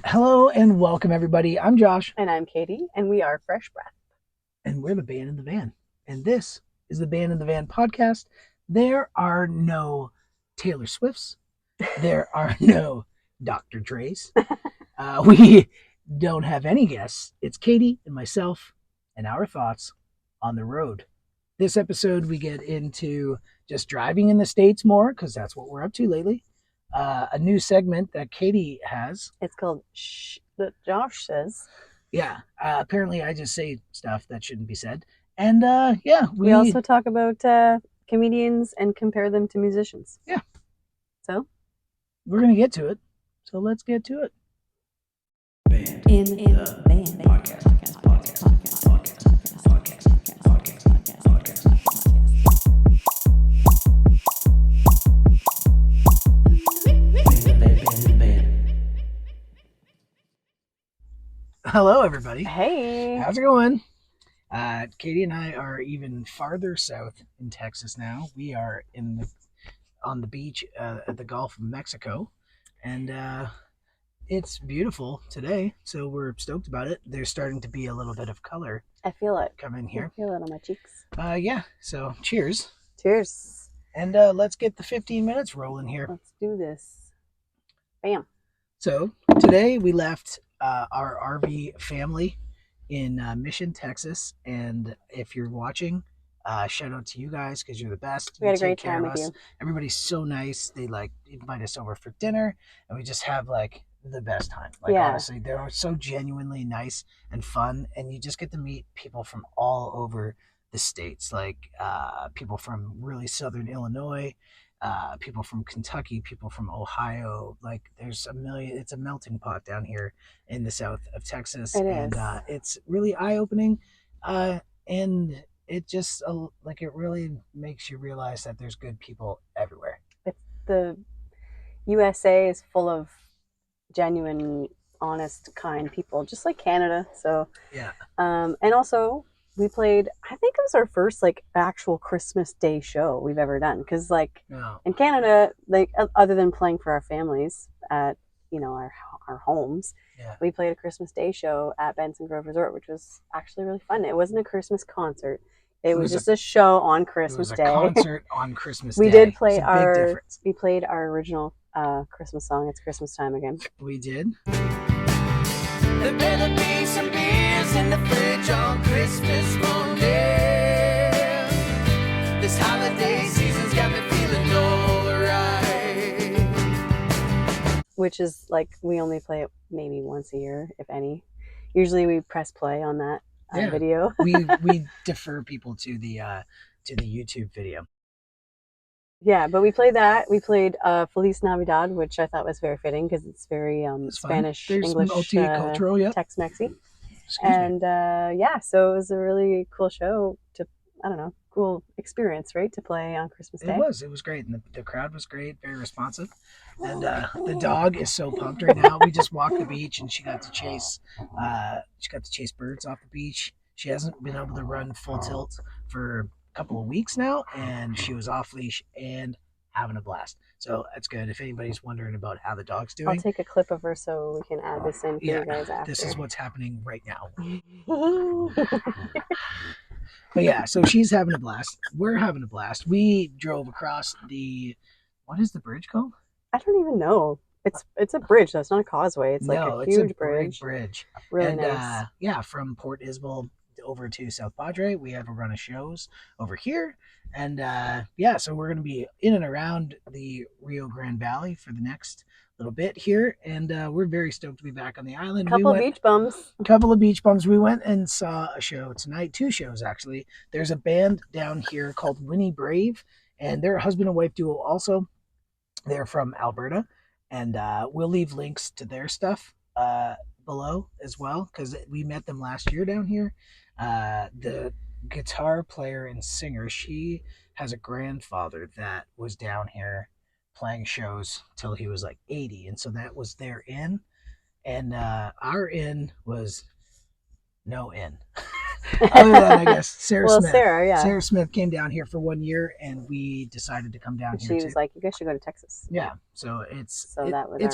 Hello and welcome, everybody. I'm Josh. And I'm Katie, and we are Fresh Breath. And we're the Band in the Van. And this is the Band in the Van podcast. There are no Taylor Swifts. There are no Dr. Dre's. We don't have any guests. It's Katie and myself and our thoughts on the road. This episode, we get into just driving in the States more, because that's what we're up to lately. A new segment that Katie has. It's called Shh, that Josh says. Yeah, apparently I just say stuff that shouldn't be said. And we also talk about comedians and compare them to musicians. Yeah. So? We're going to get to it. So let's get to it. Band in the Van podcast. Hello, everybody. Hey. How's it going? Katie and I are even farther south in Texas now. We are on the beach at the Gulf of Mexico, and it's beautiful today, so we're stoked about it. There's starting to be a little bit of color. I feel it. Coming here. I feel it on my cheeks. Yeah, so cheers. Cheers. And let's get the 15 minutes rolling here. Let's do this. Bam. So today we left our RV family in Mission, Texas. And if you're watching, shout out to you guys because you're the best. We had a great time with you. Everybody's so nice. They invite us over for dinner, and we just have the best time. Honestly, they're so genuinely nice and fun, and you just get to meet people from all over the states, people from really southern Illinois, people from Kentucky, people from Ohio. There's a million. It's a melting pot down here in the south of Texas, it's really eye-opening, and it just it really makes you realize that there's good people everywhere. The USA is full of genuine, honest, kind people, just like Canada. So yeah, and also we played, I think it was our first actual Christmas Day show we've ever done, because in Canada, other than playing for our families at our homes, we played a Christmas Day show at Benson Grove Resort, which was actually really fun. It wasn't a Christmas concert. It was just a show on Christmas Day. It was a concert on Christmas Day. We did play we played our original Christmas song, It's Christmas Time Again. We did. There better be some beers in the fridge on Christmas morning. This holiday season's got me feeling alright. Which is we only play it maybe once a year, if any. Usually we press play on that video. we defer people to the YouTube video. Yeah, but we played that. We played Feliz Navidad, which I thought was very fitting because it's very Spanish, English, multicultural, Tex-Mexy. And so it was a really cool show cool experience, right, to play on Christmas Day. It was great, and the crowd was great, very responsive. And the dog is so pumped right now. We just walked the beach, and she got to chase birds off the beach. She hasn't been able to run full tilt for couple of weeks now, and she was off leash and having a blast. So that's good. If anybody's wondering about how the dog's doing, I'll take a clip of her so we can add this in for you guys after. This is what's happening right now. But yeah, so she's having a blast. We're having a blast. We drove across what is the bridge called? I don't even know. It's a bridge. That's not a causeway. It's a huge bridge. Really nice. From Port Isabel over to South Padre. We have a run of shows over here, and so we're going to be in and around the Rio Grande Valley for the next little bit here, and we're very stoked to be back on the island. Couple of beach bums. We went and saw a show tonight, 2 shows actually. There's a band down here called Winnie Brave, and they're a husband and wife duo also. They're from Alberta, and we'll leave links to their stuff below as well, because we met them last year down here. The guitar player and singer, she has a grandfather that was down here playing shows till he was 80, and so that was their inn, and our inn was no inn. Other than, I guess, Sarah Smith. Sarah Smith came down here for 1 year, and we decided to come down here. She was like, "You guys should go to Texas." Yeah, so it's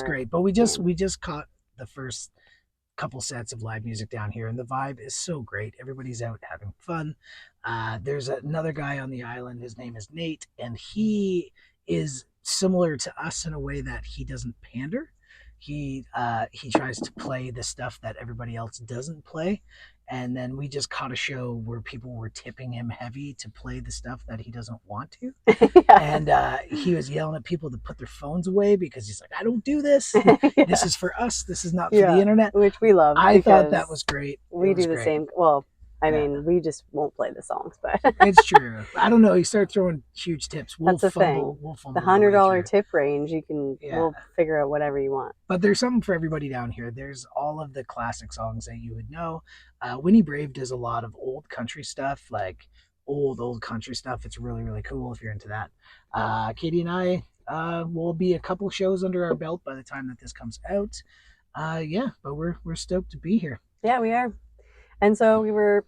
great. But we just caught the first couple sets of live music down here, and the vibe is so great. Everybody's out having fun. There's another guy on the island. His name is Nate, and he is similar to us in a way that he doesn't pander. He tries to play the stuff that everybody else doesn't play. And then we just caught a show where people were tipping him heavy to play the stuff that he doesn't want to. Yeah. And he was yelling at people to put their phones away because he's like, I don't do this. Yeah. This is for us. This is not for the internet. Which we love. I thought that was great. We do the same. Well, I mean, we just won't play the songs, but it's true. I don't know. You start throwing huge tips. That's the thing. We'll fumble the $100 tip range, Yeah. we'll figure out whatever you want. But there's something for everybody down here. There's all of the classic songs that you would know. Winnie Brave does a lot of old country stuff, like old country stuff. It's really, really cool if you're into that. Katie and I will be a couple shows under our belt by the time that this comes out. But we're stoked to be here. Yeah, we are. And so we were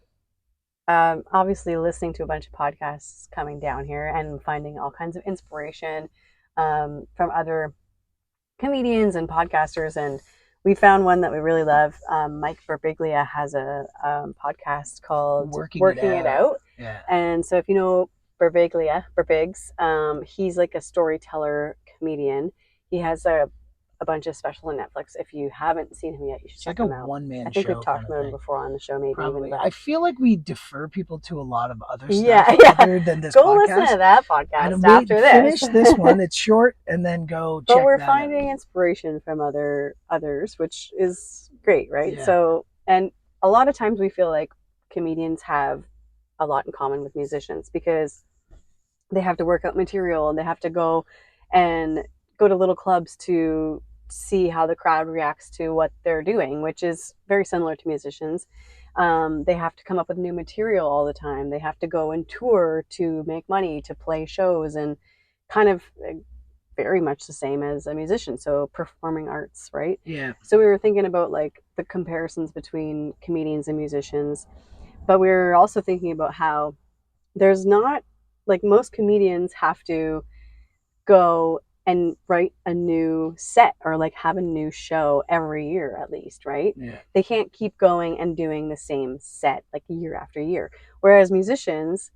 obviously listening to a bunch of podcasts coming down here and finding all kinds of inspiration from other comedians and podcasters. And we found one that we really love. Mike Birbiglia has a podcast called Working It Out. Yeah. And so if you know Birbigs, he's like a storyteller comedian. He has a bunch of special on Netflix. If you haven't seen him yet, you should check him out. It's like a one-man show. I think we've talked about him before on the show, maybe. Probably. Even. I feel like we defer people to a lot of other stuff Yeah. other than this Go podcast. listen to that podcast and after this. Finish this one. It's short, and then go check But we're that finding out. inspiration from others, which is great, right? Yeah. So, and a lot of times we feel like comedians have a lot in common with musicians because they have to work out material and they have to go to little clubs to see how the crowd reacts to what they're doing, which is very similar to musicians. They have to come up with new material all the time. They have to go and tour to make money, to play shows, and kind of very much the same as a musician. So performing arts, right? Yeah. So we were thinking about like the comparisons between comedians and musicians, but we were also thinking about how there's not, like, most comedians have to go and write a new set or like have a new show every year at least, right? Yeah. They can't keep going and doing the same set like year after year. Whereas musicians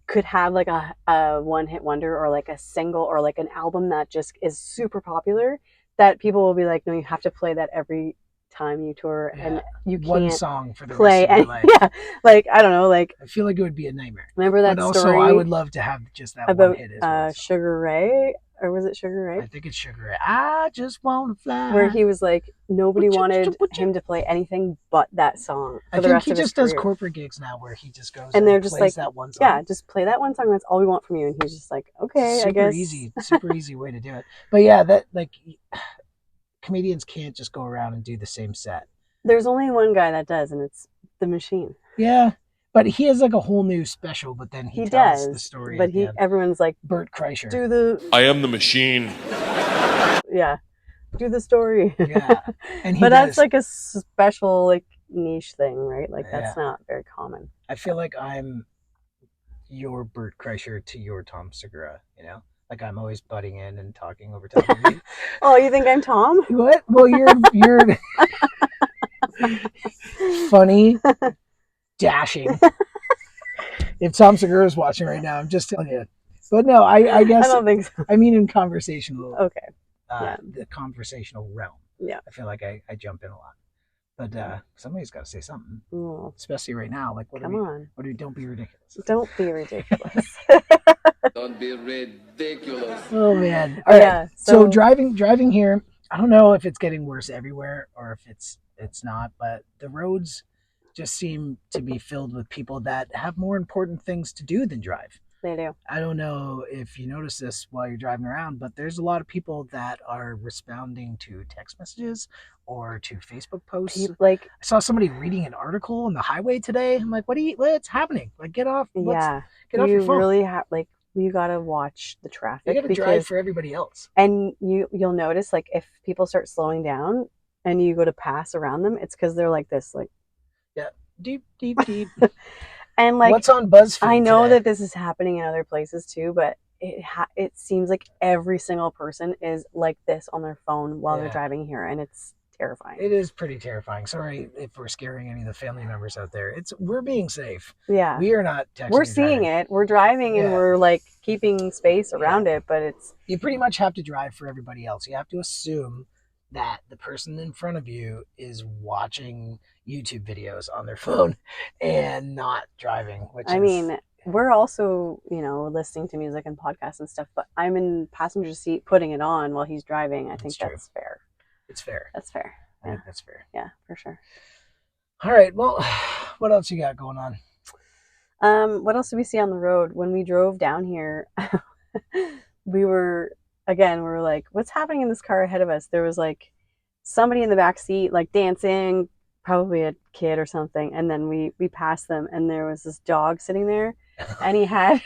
could have like a one-hit wonder or like a single or like an album that just is super popular that people will be like, no, you have to play that every time you tour, and you can't one song for the play rest of your life. Yeah, like I don't know, like I feel like it would be a nightmare. Remember that but also, story? I would love to have just that about one hit as well. Sugar Ray, or was it Sugar Ray? I think it's Sugar Ray. I just want to fly. Where he was like, nobody wanted him to play anything but that song for the rest of his career. I think he just does corporate gigs now where he just goes and they're just plays like, that one song. Yeah, just play that one song. That's all we want from you. And he's just like, okay, I guess. Super easy way to do it. But yeah, that like comedians can't just go around and do the same set. There's only one guy that does, and it's The Machine. Yeah, but he has like a whole new special. But then he tells the story. But everyone's like, Bert Kreischer. Do the. I am the machine. Yeah, do the story. Yeah, and but that's like a special like niche thing, right? Like that's not very common. I feel like I'm your Bert Kreischer to your Tom Segura. You know. Like I'm always butting in and talking over top of you. Oh, you think I'm Tom? What? Well, you're funny, dashing. If Tom Segura is watching right now, I'm just telling you. But no, I guess I don't think so. I mean in conversational. Okay. The conversational realm. Yeah. I feel like I jump in a lot. But somebody's got to say something, especially right now. Like, Come on. Don't be ridiculous. Don't be ridiculous. Don't be ridiculous. Oh man! All right. So driving here, I don't know if it's getting worse everywhere or if it's not, but the roads just seem to be filled with people that have more important things to do than drive. They do. I don't know if you notice this while you're driving around, but there's a lot of people that are responding to text messages or to Facebook posts. Like, I saw somebody reading an article on the highway today. I'm like, what's happening? Like, get off. Get off your phone. You really have, like, you gotta watch the traffic. You gotta drive for everybody else. And you'll notice, like, if people start slowing down and you go to pass around them, it's because they're like this, like, yeah, deep. And like, what's on BuzzFeed? I know today? that this is happening in other places too, but it seems like every single person is like this on their phone while they're driving here, and it's terrifying. It is pretty terrifying. Sorry if we're scaring any of the family members out there. We're being safe. Yeah. We are not texting. We're seeing it. We're driving and we're like keeping space around it, but it's... You pretty much have to drive for everybody else. You have to assume that the person in front of you is watching YouTube videos on their phone and not driving, I mean, we're also, listening to music and podcasts and stuff, but I'm in passenger seat putting it on while he's driving. I think that's fair. It's fair. That's fair. I think that's fair. Yeah, for sure. All right. Well, what else you got going on? What else did we see on the road? When we drove down here, we were like, what's happening in this car ahead of us? There was like somebody in the back seat, like dancing, probably a kid or something. And then we passed them and there was this dog sitting there and he had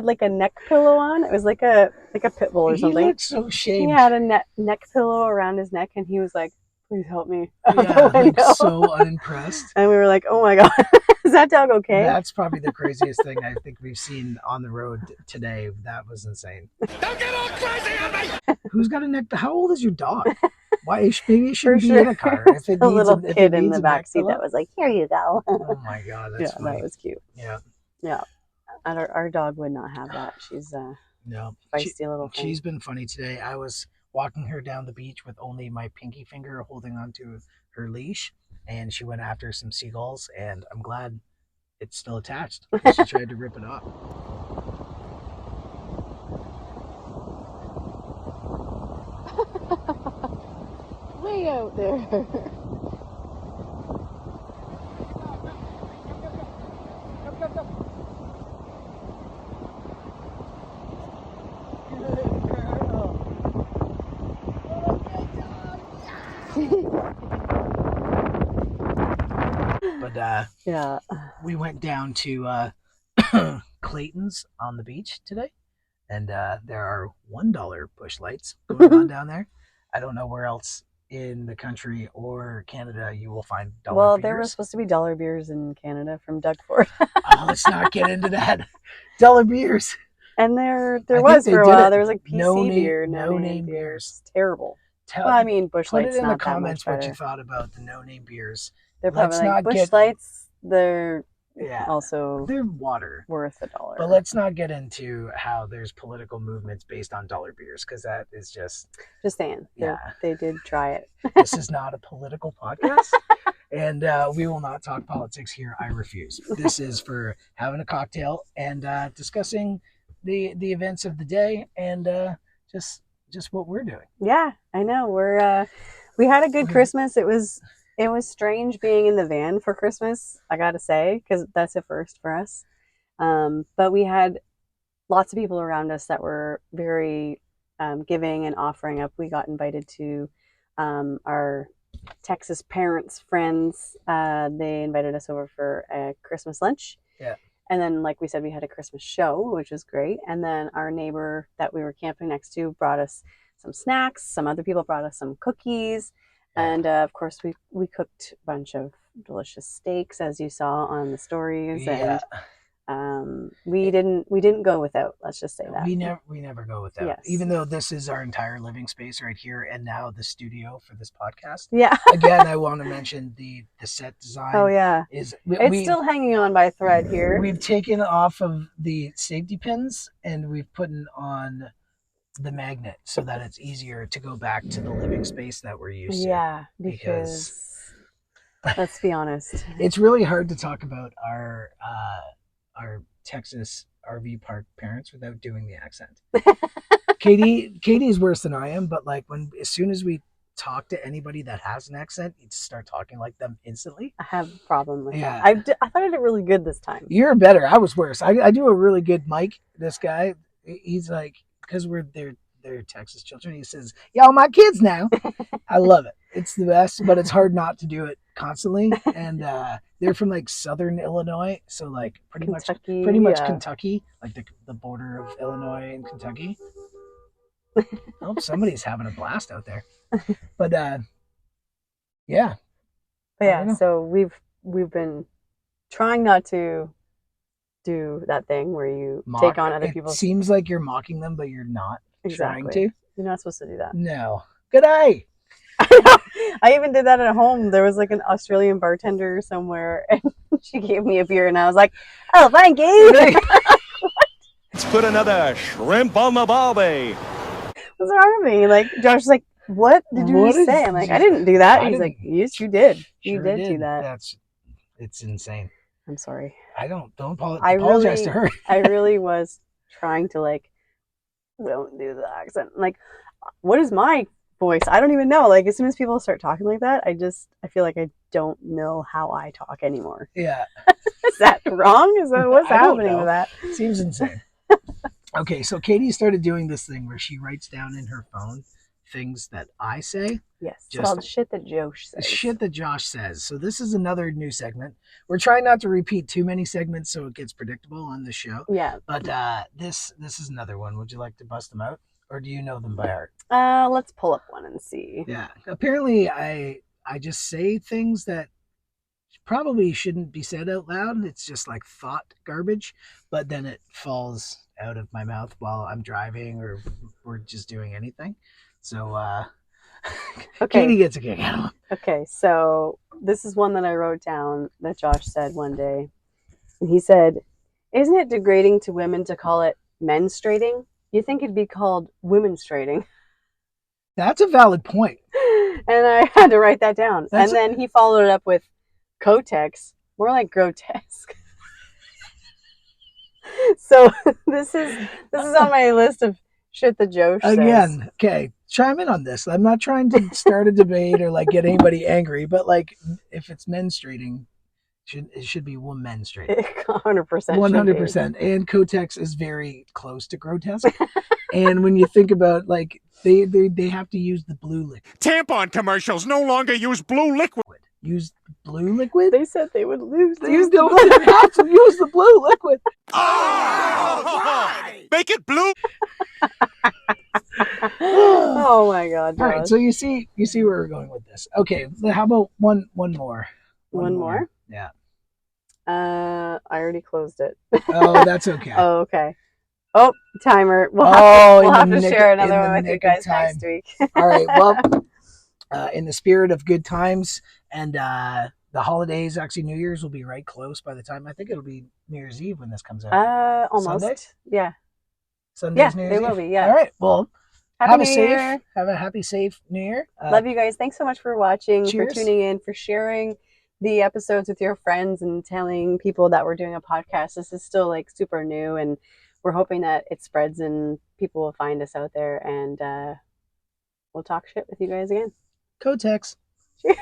like a neck pillow on. It was like a pit bull or something. He looked so shamed. He had a neck pillow around his neck and he was like, please help me. Yeah, like so unimpressed. And we were like, oh my God, is that dog okay? That's probably the craziest thing I think we've seen on the road today. That was insane. Don't get all crazy on me! Who's got a neck? How old is your dog? Why? Maybe it shouldn't be in a car. If it a needs little kid in the back seat pillow. that was like, here you go. Oh my God, that's funny. That was cute. Yeah. Yeah. And our dog would not have that. She's no feisty little thing. She's been funny today. I was walking her down the beach with only my pinky finger holding onto her leash, and she went after some seagulls, and I'm glad it's still attached. She tried to rip it off. Way out there. But yeah, we went down to Clayton's on the beach today, and there are $1 bush lights going on down there. I don't know where else in the country or Canada you will find dollar beers. Well, there were supposed to be dollar beers in Canada from Doug Ford. Let's not get into that. Dollar beers. And there was for a while. There was like PC beer, no name beers. It's terrible. Well, I mean, Busch Light's put it in not the comments that much what you better. thought about the no name beers. They're probably like Busch Lights. They're also they're water worth $1. But let's not get into how there's political movements based on dollar beers, because that is just saying. Yeah, they did try it. This is not a political podcast, and we will not talk politics here. I refuse. This is for having a cocktail and discussing the events of the day and just what we're doing. Yeah, I know. We had a good Christmas. It was strange being in the van for Christmas, I gotta say, because that's a first for us. But we had lots of people around us that were very giving and offering up. We got invited to our Texas parents' friends. They invited us over for a Christmas lunch. Yeah. And then, like we said, we had a Christmas show, which was great. And then our neighbor that we were camping next to brought us some snacks. Some other people brought us some cookies. And of course, we cooked a bunch of delicious steaks, as you saw on the stories. Yeah. And we didn't go without. Let's just say that we never go without. Yes. Even though this is our entire living space right here, and now the studio for this podcast. Yeah. Again, I want to mention the set design. Oh yeah. It's still hanging on by a thread here. We've taken off of the safety pins and we've put on the magnet so that it's easier to go back to the living space that we're used to. Yeah, because let's be honest, it's really hard to talk about our Texas RV park parents without doing the accent. Katie's worse than I am, but like as soon as we talk to anybody that has an accent, you just start talking like them instantly. I have a problem with that. I thought I did really good this time. You're better. I was worse. I do a really good Mike. This guy, he's like, because they're Texas children, he says, y'all my kids now. I love it. It's the best, but it's hard not to do it constantly. And they're from like southern Illinois, so like pretty much Kentucky, like the border of Illinois and Kentucky. Oh, somebody's having a blast out there. But yeah. But yeah, so we've been trying not to do that thing where you take on other people's... It seems like you're mocking them, but you're not trying to. You're not supposed to do that. No. Good day. I even did that at home. There was like an Australian bartender somewhere, and she gave me a beer, and I was like, "Oh, thank you." Let's put another shrimp on the barbie. What's wrong with me? Like Josh was like, "What did you What just say?" did I'm like, you "I didn't do that." I He's didn't- like, "Yes, you did. You Sure did do that." It's insane. I'm sorry. Don't I apologize really, to her. I really was trying to like, don't do the accent. Like, what is my voice? I don't even know. Like, as soon as people start talking like that, I feel like I don't know how I talk anymore. Yeah. Is that wrong? Is that what's I don't happening know. with that? Seems insane. Okay, so Katie started doing this thing where she writes down in her phone things that I say. Yes, it's Just called shit that Josh says. shit that Josh says. So this is another new segment. We're trying not to repeat too many segments so it gets predictable on the show. Yeah. But this is another one. Would you like to bust them out, or do you know them by heart? Let's pull up one and see. Yeah. Apparently, I just say things that probably shouldn't be said out loud. It's just like thought garbage, but then it falls out of my mouth while I'm driving or we're just doing anything. So Okay. Katie gets a kick out of them. Okay, so this is one that I wrote down that Josh said one day. And he said, "Isn't it degrading to women to call it menstruating? You think it'd be called womenstruating." That's a valid point. And I had to write that down. That's and then he followed it up with Kotex, more like grotesque. So this is on my list of shit that Josh says. Again, okay, chime in on this. I'm not trying to start a debate or like get anybody angry, but like if it's menstruating, it should be womenstruating. 100%. 100%. And Kotex is very close to grotesque. And when you think about like they have to use the blue liquid. Tampon commercials no longer use blue liquid. Use blue liquid? They said they would use They the don't blue. have to use the blue liquid. Oh, make it blue. Oh my god, Josh. All right, so you see where we're going with this. Okay, how about one more? One more? Yeah. I already closed it. Oh, that's okay. Oh, okay. Oh, timer. We'll have to share another one with you guys next week. All right. Well, in the spirit of good times and the holidays, actually New Year's will be right close by the time. I think it'll be New Year's Eve when this comes out. Almost. Sunday? Yeah. Sunday's Yeah, New Year's they will Eve? be, yeah. All right. Well, Have a happy, safe New Year. Love you guys. Thanks so much for watching, cheers. for tuning in, for sharing the episodes with your friends and telling people that we're doing a podcast. This is still like super new, and we're hoping that it spreads and people will find us out there, and we'll talk shit with you guys again. Kotex. Cheers.